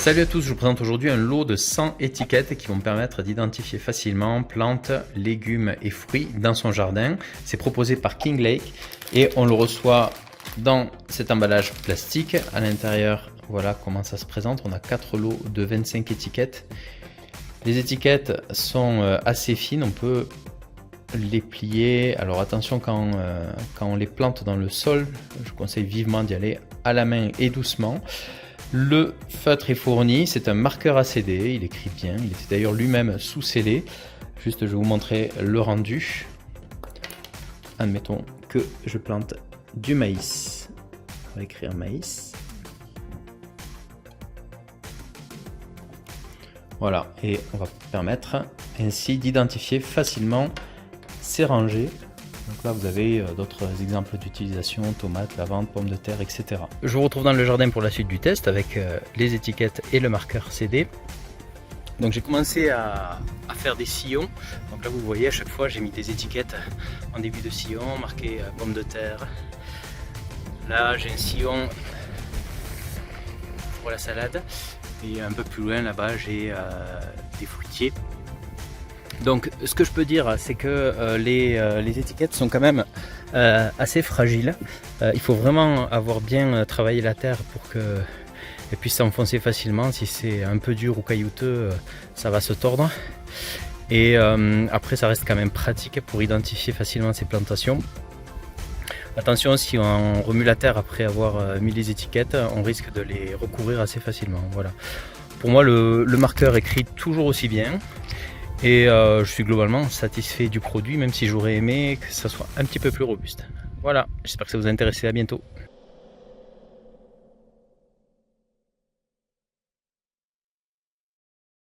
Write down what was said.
Salut à tous, je vous présente aujourd'hui un lot de 100 étiquettes qui vont permettre d'identifier facilement plantes, légumes et fruits dans son jardin. C'est proposé par King Lake et on le reçoit dans cet emballage plastique. À l'intérieur, voilà comment ça se présente. On a 4 lots de 25 étiquettes. Les étiquettes sont assez fines, on peut les plier. Alors attention quand on les plante dans le sol, je conseille vivement d'y aller à la main et doucement. Le feutre est fourni, c'est un marqueur ACD, il écrit bien, il était d'ailleurs lui-même sous-scellé. Juste, je vais vous montrer le rendu. Admettons que je plante du maïs. On va écrire maïs. Voilà, et on va permettre ainsi d'identifier facilement ces rangées. Donc là, vous avez d'autres exemples d'utilisation, tomates, lavande, pommes de terre, etc. Je vous retrouve dans le jardin pour la suite du test avec les étiquettes et le marqueur CD. Donc j'ai commencé à faire des sillons. Donc là, vous voyez, à chaque fois, j'ai mis des étiquettes en début de sillon, marqué pommes de terre. Là, j'ai un sillon pour la salade. Et un peu plus loin, là-bas, j'ai des fruitiers. Donc ce que je peux dire, c'est que les étiquettes sont quand même assez fragiles. Il faut vraiment avoir bien travaillé la terre pour qu'elle puisse s'enfoncer facilement. Si c'est un peu dur ou caillouteux, ça va se tordre. Et après, ça reste quand même pratique pour identifier facilement ces plantations. Attention, si on remue la terre après avoir mis les étiquettes, on risque de les recouvrir assez facilement. Voilà. Pour moi, le marqueur écrit toujours aussi bien. Et je suis globalement satisfait du produit, même si j'aurais aimé que ça soit un petit peu plus robuste. Voilà, j'espère que ça vous a intéressé, à bientôt.